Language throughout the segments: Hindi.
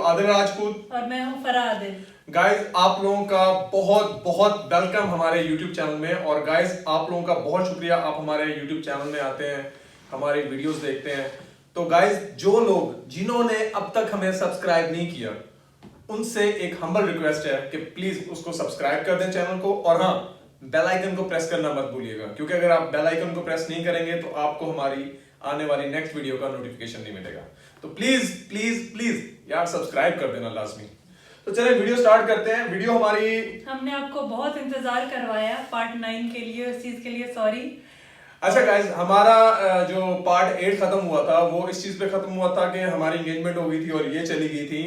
आदिल राजपूत और मैं हूँ फराह आदिल। गाइस आप लोगों का बहुत बहुत वेलकम हमारे YouTube चैनल में। और गाइस आप लोगों का बहुत शुक्रिया, आप हमारे YouTube चैनल में आते हैं, हमारी वीडियोस देखते हैं। तो गाइस जो लोग जिन्होंने अब तक हमें सब्सक्राइब नहीं किया, उनसे एक हम्बल रिक्वेस्ट है कि प्लीज उसको सब्सक्राइब कर दें चैनल को। और हाँ, बेल आइकन को प्रेस करना मत भूलिएगा, क्योंकि अगर आप बेल आइकन को प्रेस नहीं करेंगे तो आपको हमारी आने वाली नेक्स्ट वीडियो का नोटिफिकेशन नहीं मिलेगा। तो प्लीज प्लीज प्लीज यार सब्सक्राइब कर देना लाजमी। तो चलिए वीडियो स्टार्ट करते हैं। वीडियो हमारी हमने आपको बहुत इंतजार करवाया पार्ट 9 के लिए, उस चीज के लिए सॉरी। अच्छा गाइस, हमारा जो पार्ट 8 खत्म हुआ था वो इस चीज पे खत्म हुआ था कि हमारी एंगेजमेंट हो गई थी और ये चली गई थी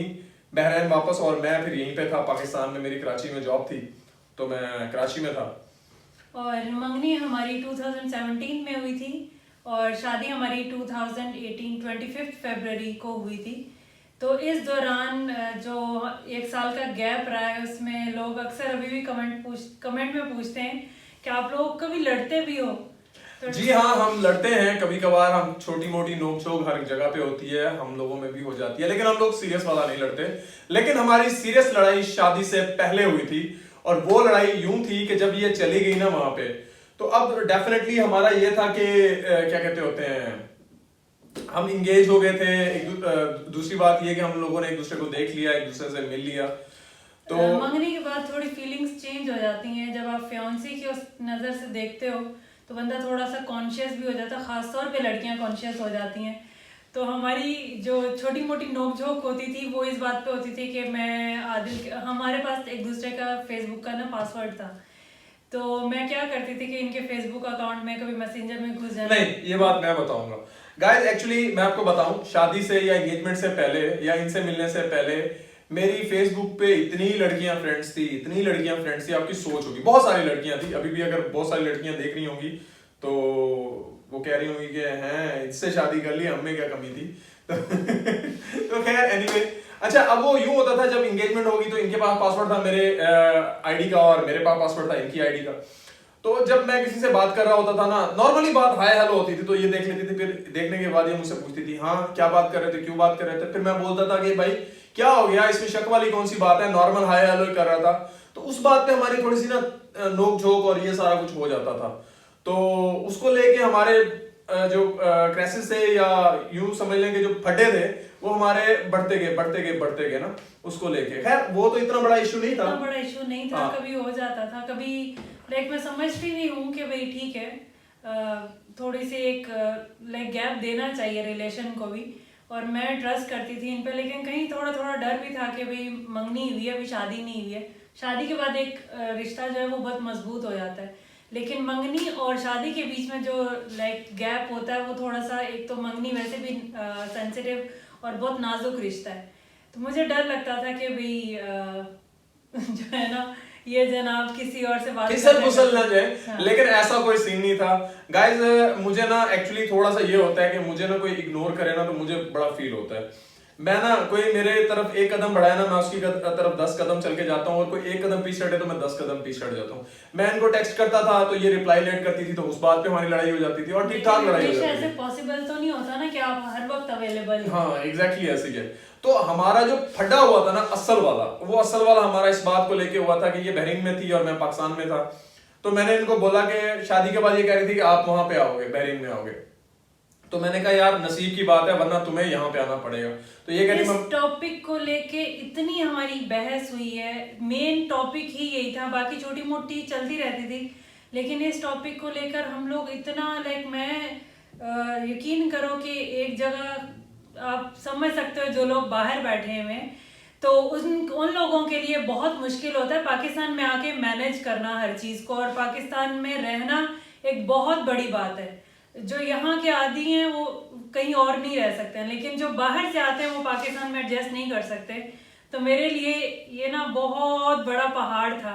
बहरीन वापस, और मैं फिर यहीं पे था पाकिस्तान में, मेरी कराची में जॉब थी तो मैं कराची में था। और मंगनी हमारी 2017 में हुई थी और शादी हमारी 2018 25 फरवरी को हुई थी। तो इस दौरान जो 1 साल का गैप रहा है उसमें लोग अक्सर अभी भी कमेंट में पूछते हैं कि आप लोग कभी लड़ते भी हो? तो जी हाँ, हम लड़ते हैं कभी कभार। हम छोटी मोटी नोक-झोंक हर जगह पे होती है, हम लोगों में भी हो जाती है, लेकिन हम लोग सीरियस वाला नहीं लड़ते। लेकिन हमारी सीरियस लड़ाई शादी से पहले हुई थी, और वो लड़ाई यूं थी कि जब ये चली गई ना वहां पे, तो अब डेफिनेटली हमारा ये था कि क्या कहते होते हैं, हम इंगेज हो गए थे। दूसरी बात ये कि हम लोगों ने एक दूसरे को देख लिया, एक दूसरे से मिल लिया। तो मंगनी के बाद थोड़ी फीलिंग्स चेंज हो जाती हैं। जब आप फियांसी की उस नज़र से देखते हो तो बंदा थोड़ा सा कॉन्शियस भी हो जाता है, खासतौर पे लड़कियां कॉन्शियस हो जाती हैं। तो हमारी जो छोटी मोटी नोकझोंक होती थी वो इस बात पे होती थी कि मैं आदिल, हमारे पास एक दूसरे का फेसबुक का ना पासवर्ड था, तो मैं क्या करती थी कि इनके फेसबुक अकाउंट में कभी मैसेंजर में घुस जाना। नहीं, ये बात मैं बताऊंगा गाइस। एक्चुअली मैं आपको बताऊं, शादी से या एंगेजमेंट से पहले या इनसे मिलने से पहले मेरी फेसबुक पे इतनी लड़कियां फ्रेंड्स थी, इतनी लड़कियां फ्रेंड्स थी, आपकी सोच होगी बहुत सारी लड़कियां थी। अभी भी अगर बहुत सारी लड़कियां देख रही होंगी तो वो कह रही होंगी कि हैं इससे शादी कर ली, हमें क्या कमी थी। तो खैर एनीवे, अच्छा अब वो यूं होता था जब एंगेजमेंट होगी तो इनके पास पासवर्ड था मेरे आईडी का और मेरे पास पासवर्ड था इनकी आईडी का। तो जब मैं किसी से बात कर रहा होता था ना, नॉर्मली बात हाय हेलो होती थी, तो ये देख लेती थी। फिर देखने के बाद ये मुझसे पूछती थी हाँ क्या बात कर रहे थे, क्यों बात कर रहे थे। फिर मैं बोलता था कि भाई क्या हो गया, इसमें शक वाली कौन सी बात है, नॉर्मल हाय हेलो ही कर रहा था। तो उस बात पे हमारी थोड़ी सी ना नोक झोंक और ये सारा कुछ हो जाता था। तो उसको लेके हमारे जो क्राइसिस थे या यूं समझ लें कि जो फटे थे वो हमारे बढ़ते गए ना, उसको लेके। खैर वो तो इतना बड़ा इशू नहीं था, इतना बड़ा इशू नहीं था। हाँ। कभी हो जाता था, कभी लाइक मैं समझती भी हूँ कि भाई ठीक है, थोड़ी सी एक लाइक गैप देना चाहिए रिलेशन को भी। और मैं ट्रस्ट करती थी इन पे, लेकिन कहीं थोड़ा थोड़ा डर भी था कि भाई मंगनी हुई है, अभी शादी नहीं हुई है। शादी के बाद एक रिश्ता जो है वो बहुत मजबूत हो जाता है, लेकिन मंगनी और शादी के बीच में जो लाइक गैप होता है वो थोड़ा सा, एक तो मंगनी वैसे भी सेंसिटिव और बहुत नाजुक रिश्ता है, तो मुझे डर लगता था कि भाई जो है ना ये जनाब किसी और से बात फिसल फुसल ना जाए। हाँ। लेकिन ऐसा कोई सीन नहीं था गाइस। मुझे ना एक्चुअली थोड़ा सा ये होता है कि मुझे ना कोई इग्नोर करे ना तो मुझे बड़ा फील होता है। मैं ना, कोई मेरे तरफ एक कदम बढ़ाए ना, मैं उसकी तरफ 10 कदम चल के जाता हूँ, और कोई एक कदम पीछे हटे तो मैं 10 कदम पीछे हट जाता हूँ। मैं इनको टेक्स्ट करता था तो ये रिप्लाई लेट करती थी, तो उस बात पे हमारी लड़ाई हो जाती थी, और ठीक ठाक लड़ाई हो जाती ऐसे थी। पॉसिबल तो नहीं होता ना कि आप हर वक्त अवेलेबल हो। हाँ एग्जैक्टली ऐसे ही है। तो हमारा जो फटा हुआ था ना असल वाला, वो असल वाला हमारा इस बात को लेके हुआ था कि ये बहरीन में थी और मैं पाकिस्तान में था। तो मैंने इनको बोला कि शादी के बाद ये कह रही थी कि आप वहां पे आओगे, बहरीन में आओगे। तो मैंने कहा यार नसीब की बात है, वरना तुम्हें यहाँ पे आना पड़ेगा। तो ये कहती इस टॉपिक को लेके इतनी हमारी बहस हुई है, मेन टॉपिक ही यही था, बाकी छोटी मोटी चलती रहती थी, लेकिन इस टॉपिक को लेकर हम लोग इतना लाइक, मैं यकीन करो कि एक जगह आप समझ सकते हो जो लोग बाहर बैठे हुए हैं, तो उन लोगों के लिए बहुत मुश्किल होता है पाकिस्तान में आके मैनेज करना हर चीज को, और पाकिस्तान में रहना एक बहुत बड़ी बात है। जो यहाँ के आदी हैं वो कहीं और नहीं रह सकते हैं, लेकिन जो बाहर से आते हैं वो पाकिस्तान में एडजस्ट नहीं कर सकते। तो मेरे लिए ये ना बहुत बड़ा पहाड़ था।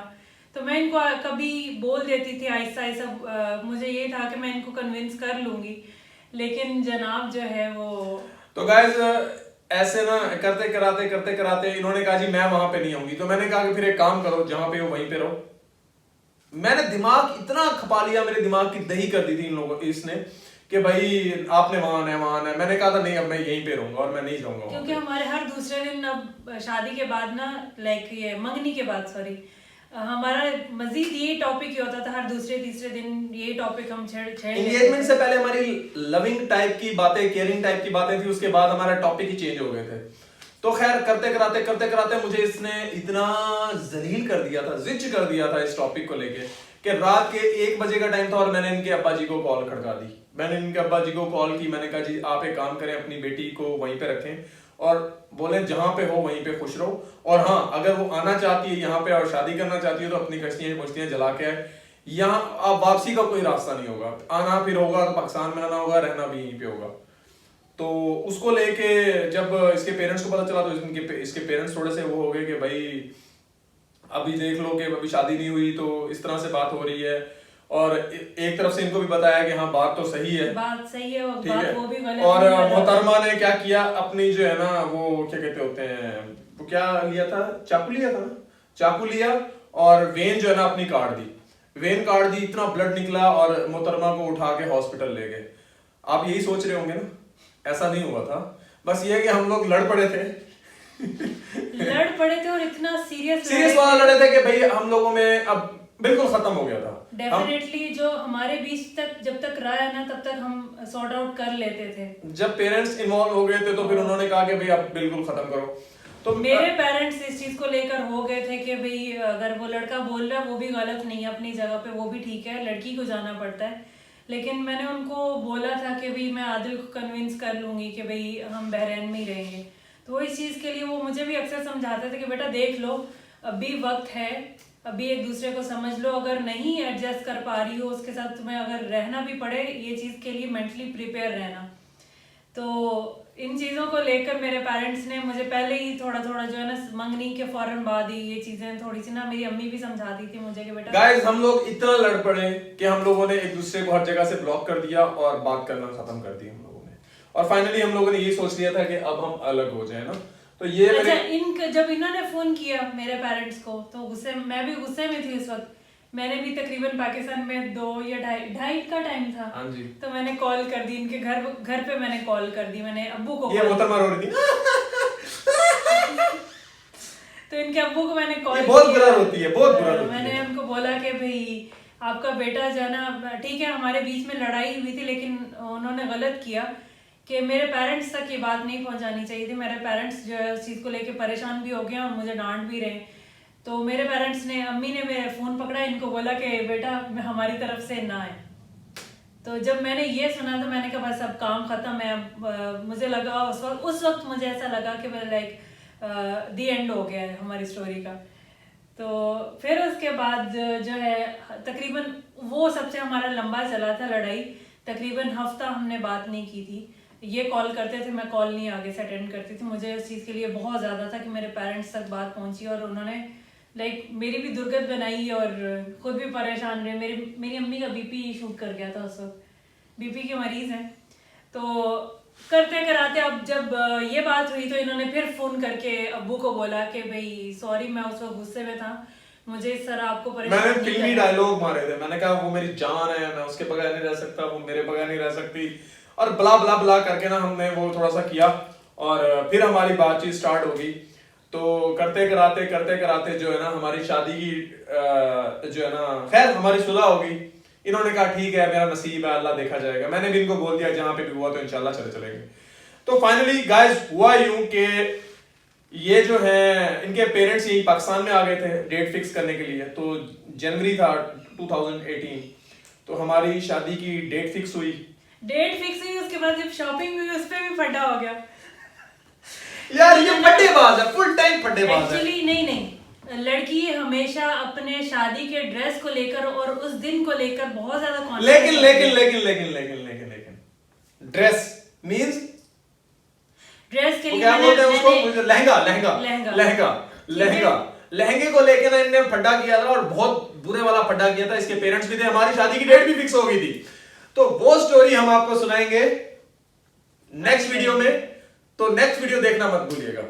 तो मैं इनको कभी बोल देती थी आहिस्ता आहिस्ता, मुझे ये था कि मैं इनको कन्विंस कर लूंगी, लेकिन जनाब जो है वो। तो गाइस ऐसे ना करते कराते इन्होंने कहा जी मैं वहां पे नहीं आऊंगी। तो मैंने कहा कि फिर एक काम करो, जहां पे हो वहीं पे रहो। मैंने दिमाग इतना खपा लिया, मेरे दिमाग की दही कर दी थी इन लोगों इसने, कि भाई आपने वहां है। मैंने कहा था नहीं, अब मैं यहीं पे रहूंगा और मैं नहीं जाऊंगा क्योंकि हमारे हर दूसरे दिन, अब शादी के बाद ना, लाइक ये मंगनी के बाद, सॉरी, हमारा मजीद ये टॉपिक ही होता था, हर दूसरे तीसरे दिन ये टॉपिक हम छेड़ एंगेजमेंट से पहले हमारी लविंग टाइप की बातें, केयरिंग टाइप की बातें थी, उसके बाद हमारा टॉपिक ही चेंज हो गए थे। तो खैर करते कराते मुझे इसने इतना जलील कर दिया था, जिच कर दिया था इस टॉपिक को लेके कि रात के 1 बजे का टाइम था और मैंने इनके अब्बा जी को कॉल खड़का दी। मैंने इनके अब्बा जी को कॉल की, मैंने कहा जी आप एक काम करें, अपनी बेटी को वहीं पे रखें और बोले जहां पे हो वहीं पे खुश रहो, और हाँ अगर वो आना चाहती है यहाँ पे और शादी करना चाहती है तो अपनी कश्तियां जला के आए। यहाँ अब वापसी का कोई रास्ता नहीं होगा, आना फिर होगा तो पाकिस्तान में आना होगा, रहना भी यहीं पे होगा। तो उसको लेके जब इसके पेरेंट्स को पता चला तो इसके पेरेंट्स थोड़े से वो हो गए कि भाई अभी देख लो कि अभी शादी नहीं हुई तो इस तरह से बात हो रही है, और एक तरफ से इनको भी बताया कि हाँ बात तो सही है, बात सही है, ठीक बात है। वो भी गलत और नहीं है। मोहतरमा ने क्या किया, अपनी जो है ना वो क्या कहते होते हैं, वो क्या लिया था, चाकू लिया था ना, चाकू लिया और वेन जो है ना अपनी काट दी, वेन काट दी, इतना ब्लड निकला और मोहतरमा को उठा के हॉस्पिटल ले गए। आप यही सोच रहे होंगे ना, ऐसा नहीं हुआ था, बस ये कि हम लोग लड़ पड़े थे लड़ पड़े थे और इतना सीरियस वाला लड़े थे कि भाई हम लोगों में अब बिल्कुल खत्म हो गया था। डेफिनेटली जो हमारे बीच तक जब तक रहा है ना तब तक हम सॉर्ट आउट कर लेते थे। जब पेरेंट्स इन्वॉल्व हो गए थे तो फिर उन्होंने कहा कि भाई अब बिल्कुल खत्म करो। तो मेरे पेरेंट्स इस चीज को लेकर हो गए थे कि भाई अगर वो लड़का बोल रहा है वो भी गलत नहीं है, अपनी जगह पे वो भी ठीक है, लड़की को जाना पड़ता है। लेकिन मैंने उनको बोला था कि भाई मैं आदिल को कन्विंस कर लूंगी कि भाई हम बहरीन में ही रहेंगे। तो इस चीज के लिए वो मुझे भी अक्सर समझाते थे कि बेटा देख लो, अभी वक्त है, अभी एक दूसरे को समझ लो, अगर नहीं एडजस्ट कर पा रही हो उसके साथ, तुम्हें अगर रहना भी पड़े ये चीज के लिए मेंटली प्रिपेयर रहना। तो इन चीजों को लेकर मेरे पेरेंट्स ने मुझे पहले ही थोड़ा थोड़ा जो है ना मंगनी के फौरन बाद ही ये चीजें थोड़ी सी ना, मेरी अम्मी भी समझाती थी मुझे कि बेटा। गाइस हम लोग इतना लड़ पड़े कि हम लोगों ने एक दूसरे को हर जगह से ब्लॉक कर दिया और बात करना खत्म कर दी हम लोगों ने, और फाइनली हम लोगों ने ये सोच लिया था कि अब हम अलग हो जाए ना। तो ये अच्छा, जब इन्होंने फोन किया मेरे पेरेंट्स को तो गुस्से, मैं भी गुस्से में थी उस वक्त। मैंने भी तकरीबन पाकिस्तान में 2 या 2:30 का टाइम था। हाँ जी। तो मैंने कॉल कर दी इनके घर पे, मैंने कॉल कर दी, मैंने अब्बू को, ये मोहतरमा रो रही थी तो इनके अब्बू को मैंने कॉल, बहुत बुरा रोती है, बहुत बुरा रोती है। मैंने उनको बोला कि भाई आपका बेटा जो है ना, ठीक है हमारे बीच में लड़ाई हुई थी लेकिन उन्होंने गलत किया कि मेरे पेरेंट्स तक ये बात नहीं पहुंचानी चाहिए थी। मेरे पेरेंट्स जो है उस चीज़ को लेके परेशान भी हो गए और मुझे डांट भी रहे। तो मेरे पेरेंट्स ने, अम्मी ने मेरा फ़ोन पकड़ा, इनको बोला कि बेटा हमारी तरफ से ना आए। तो जब मैंने ये सुना तो मैंने कहा बस अब काम ख़त्म है। मुझे लगा उस वक्त मुझे ऐसा लगा कि लाइक दी एंड हो गया है हमारी स्टोरी का। तो फिर उसके बाद जो है तकरीबन वो सबसे हमारा लंबा चला था लड़ाई, तकरीबन हफ्ता हमने बात नहीं की थी। ये कॉल करते थे, मैं कॉल नहीं आगे से अटेंड करती थी। मुझे इस चीज़ के लिए बहुत ज़्यादा था कि मेरे पेरेंट्स तक बात पहुंची और उन्होंने लाइक मेरी भी दुर्गत बनाई और खुद भी परेशान रहे। मेरी अम्मी का बीपी शूट कर गया था उस वक्त, बीपी के मरीज़ हैं। तो करते कराते अब जब ये बात हुई तो इन्होंने फिर फ़ोन करके अब्बू को बोला कि भाई सॉरी मैं उस वक्त गुस्से में था, मुझे इस तरह आपको परेशान। मैंने फिल्मी डायलॉग मारे थे, मैंने कहा वो मेरी जान है, मैं उसके बगैर नहीं रह सकता, वो मेरे बगैर नहीं रह सकती, और ब्ला ब्ला ब्ला करके ना हमने वो थोड़ा सा किया और फिर हमारी बातचीत स्टार्ट हो गई। तो करते कराते जो है ना हमारी शादी की जो है ना खैर हमारी सुलह हो गई। इन्होंने कहा ठीक है मेरा नसीब है, अल्लाह देखा जाएगा। मैंने भी इनको बोल दिया जहां पे भी हुआ तो इंशाल्लाह चलेंगे। तो फाइनली गाइस हुआ यूं कि ये जो है इनके पेरेंट्स यही पाकिस्तान में आ गए थे डेट फिक्स करने के लिए। तो जनवरी था 2018, तो हमारी शादी की डेट फिक्स हुई। उसके बाद जब शॉपिंग हुई उस पे भी फटा हो गया। यार ये फड्डेबाज है, फुल टाइम फड्डेबाज है। एक्चुअली नहीं, लड़की हमेशा अपने शादी के ड्रेस को लेकर और उस दिन को लेकर बहुत ज्यादा लेकिन ड्रेस मींस ड्रेस के लिए क्या बोलते हैं उसको, लहंगे को लेके ना इन्होंने फड्डा किया था और बहुत बुरे वाला फड्डा किया था। इसके पेरेंट्स भी थे, हमारी शादी की डेट भी फिक्स हो गई थी। तो वो स्टोरी हम आपको सुनाएंगे नेक्स्ट वीडियो में, तो नेक्स्ट वीडियो देखना मत भूलिएगा।